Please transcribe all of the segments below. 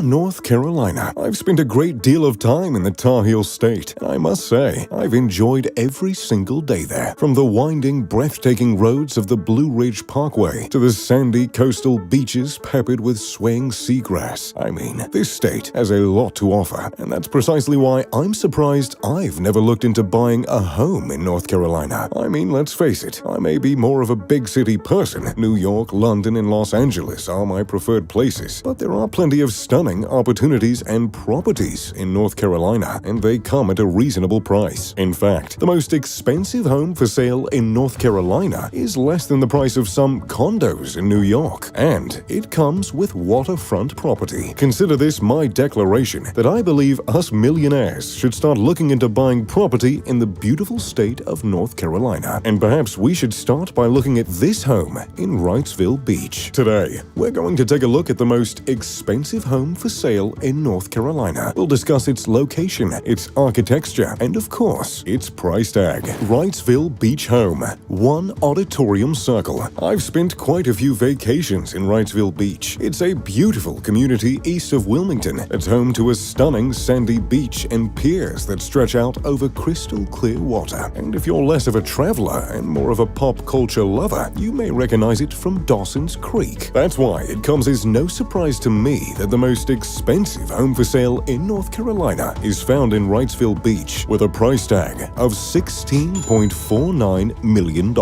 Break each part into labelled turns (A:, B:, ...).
A: North Carolina. I've spent a great deal of time in the Tar Heel State, and I must say, I've enjoyed every single day there. From the winding, breathtaking roads of the Blue Ridge Parkway to the sandy coastal beaches peppered with swaying seagrass. I mean, this state has a lot to offer, and that's precisely why I'm surprised I've never looked into buying a home in North Carolina. I mean, let's face it, I may be more of a big city person. New York, London, and Los Angeles are my preferred places, but there are plenty of stunning opportunities and properties in North Carolina, and they come at a reasonable price. In fact, the most expensive home for sale in North Carolina is less than the price of some condos in New York, and it comes with waterfront property. Consider this my declaration that I believe us millionaires should start looking into buying property in the beautiful state of North Carolina, and perhaps we should start by looking at this home in Wrightsville Beach. Today, we're going to take a look at the most expensive home for sale in North Carolina. We'll discuss its location, its architecture, and of course, its price tag. Wrightsville Beach Home, One Auditorium Circle. I've spent quite a few vacations in Wrightsville Beach. It's a beautiful community east of Wilmington. It's home to a stunning sandy beach and piers that stretch out over crystal clear water. And if you're less of a traveler and more of a pop culture lover, you may recognize it from Dawson's Creek. That's why it comes as no surprise to me that the most expensive home for sale in North Carolina is found in Wrightsville Beach with a price tag of $16.49 million.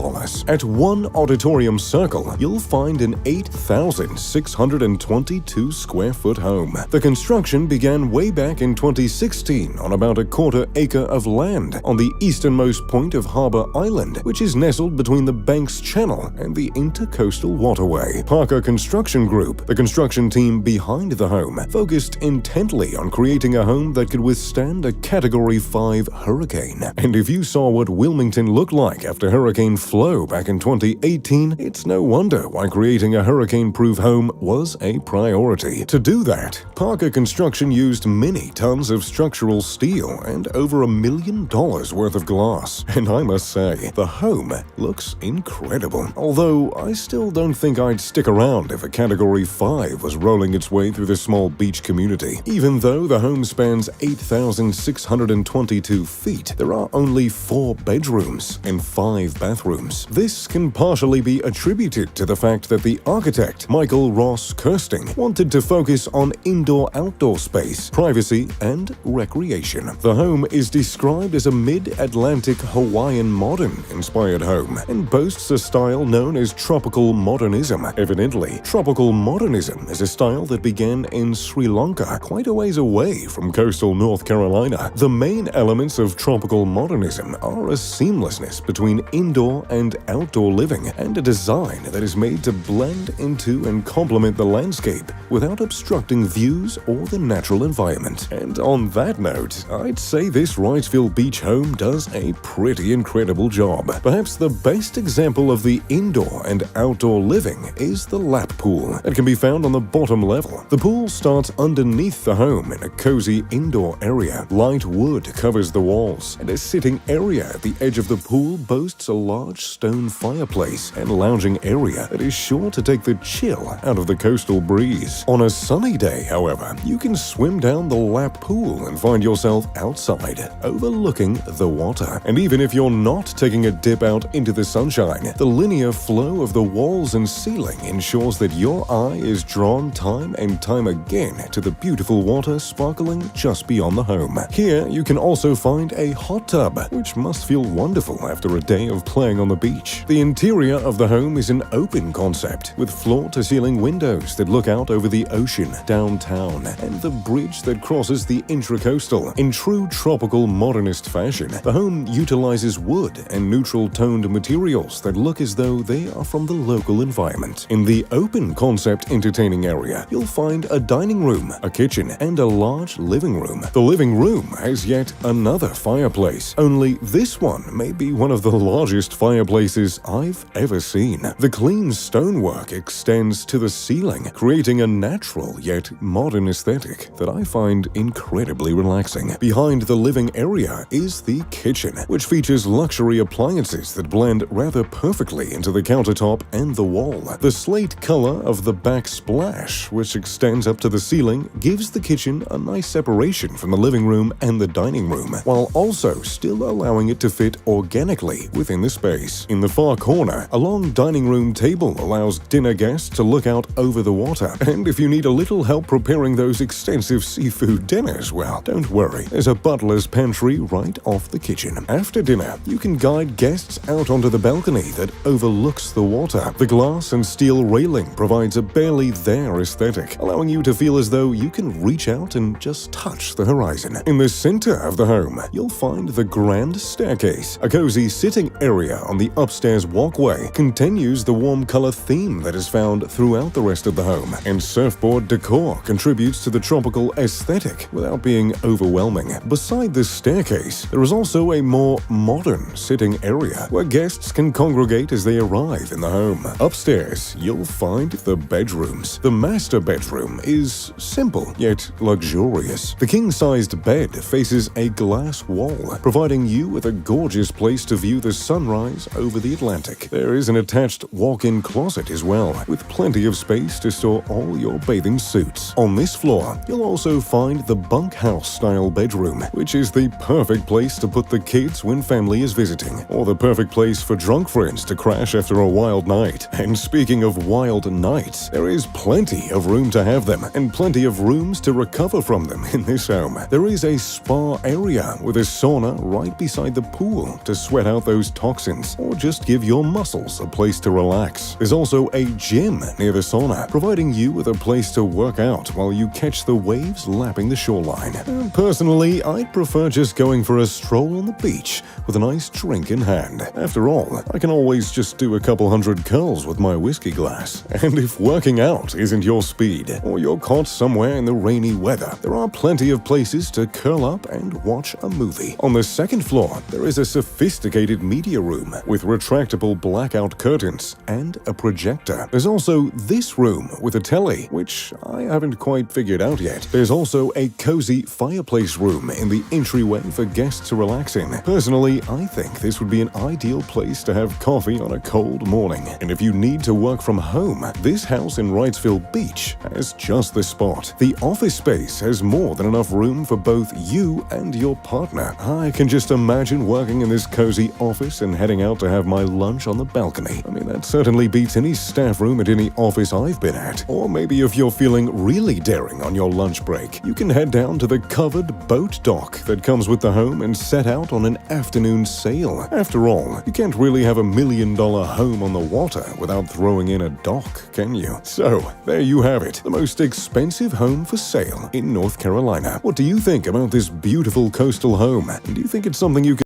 A: At One Auditorium Circle, you'll find an 8,622 square foot home. The construction began way back in 2016 on about a quarter acre of land on the easternmost point of Harbor Island, which is nestled between the Banks Channel and the Intercoastal Waterway. Parker Construction Group, the construction team behind the home, focused intently on creating a home that could withstand a Category 5 hurricane. And if you saw what Wilmington looked like after Hurricane Flo back in 2018, it's no wonder why creating a hurricane-proof home was a priority. To do that, Parker Construction used many tons of structural steel and over $1 million worth of glass. And I must say, the home looks incredible. Although I still don't think I'd stick around if a Category 5 was rolling its way through the small beach community. Even though the home spans 8,622 feet, there are only 4 bedrooms and 5 bathrooms. This can partially be attributed to the fact that the architect, Michael Ross Kirsting, wanted to focus on indoor-outdoor space, privacy, and recreation. The home is described as a mid-Atlantic Hawaiian modern-inspired home and boasts a style known as tropical modernism. Evidently, tropical modernism is a style that began in Sri Lanka, quite a ways away from coastal North Carolina. The main elements of tropical modernism are a seamlessness between indoor and outdoor living and a design that is made to blend into and complement the landscape without obstructing views or the natural environment. And on that note, I'd say this Wrightsville Beach home does a pretty incredible job. Perhaps the best example of the indoor and outdoor living is the lap pool that can be found on the bottom level. The pool starts underneath the home in a cozy indoor area. Light wood covers the walls, and a sitting area at the edge of the pool boasts a large stone fireplace and lounging area that is sure to take the chill out of the coastal breeze. On a sunny day, however, you can swim down the lap pool and find yourself outside, overlooking the water. And even if you're not taking a dip out into the sunshine, the linear flow of the walls and ceiling ensures that your eye is drawn time and time again to the beautiful water sparkling just beyond the home. Here, you can also find a hot tub, which must feel wonderful after a day of playing on the beach. The interior of the home is an open concept, with floor-to-ceiling windows that look out over the ocean, downtown, and the bridge that crosses the Intracoastal. In true tropical modernist fashion, the home utilizes wood and neutral-toned materials that look as though they are from the local environment. In the open concept entertaining area, you'll find a dining room, a kitchen, and a large living room. The living room has yet another fireplace, only this one may be one of the largest fireplaces I've ever seen. The clean stonework extends to the ceiling, creating a natural yet modern aesthetic that I find incredibly relaxing. Behind the living area is the kitchen, which features luxury appliances that blend rather perfectly into the countertop and the wall. The slate color of the backsplash, which extends up to to the ceiling gives the kitchen a nice separation from the living room and the dining room, while also still allowing it to fit organically within the space. In the far corner, a long dining room table allows dinner guests to look out over the water, and if you need a little help preparing those extensive seafood dinners, well, don't worry, there's a butler's pantry right off the kitchen. After dinner, you can guide guests out onto the balcony that overlooks the water. The glass and steel railing provides a barely there aesthetic, allowing you to feel as though you can reach out and just touch the horizon. In the center of the home, you'll find the grand staircase. A cozy sitting area on the upstairs walkway continues the warm color theme that is found throughout the rest of the home, and surfboard decor contributes to the tropical aesthetic without being overwhelming. Beside the staircase, there is also a more modern sitting area where guests can congregate as they arrive in the home. Upstairs, you'll find the bedrooms. The master bedroom is simple yet luxurious. The king-sized bed faces a glass wall, providing you with a gorgeous place to view the sunrise over the Atlantic. There is an attached walk-in closet as well, with plenty of space to store all your bathing suits. On this floor, you'll also find the bunkhouse-style bedroom, which is the perfect place to put the kids when family is visiting, or the perfect place for drunk friends to crash after a wild night. And speaking of wild nights, there is plenty of room to have them, and plenty of rooms to recover from them in this home. There is a spa area with a sauna right beside the pool to sweat out those toxins, or just give your muscles a place to relax. There's also a gym near the sauna, providing you with a place to work out while you catch the waves lapping the shoreline. Personally, I'd prefer just going for a stroll on the beach with a nice drink in hand. After all, I can always just do a couple hundred curls with my whiskey glass. And if working out isn't your speed, or you're caught somewhere in the rainy weather, there are plenty of places to curl up and watch a movie. On the second floor, there is a sophisticated media room with retractable blackout curtains and a projector. There's also this room with a telly, which I haven't quite figured out yet. There's also a cozy fireplace room in the entryway for guests to relax in. Personally, I think this would be an ideal place to have coffee on a cold morning. And if you need to work from home, this house in Wrightsville Beach has just the spot. The office space has more than enough room for both you and your partner. I can just imagine working in this cozy office and heading out to have my lunch on the balcony. I mean, that certainly beats any staff room at any office I've been at. Or maybe if you're feeling really daring on your lunch break, you can head down to the covered boat dock that comes with the home and set out on an afternoon sail. After all, you can't really have $1 million home on the water without throwing in a dock, can you? So, there you have it, the most expensive home for sale in North Carolina. What do you think about this beautiful coastal home? And do you think it's something you can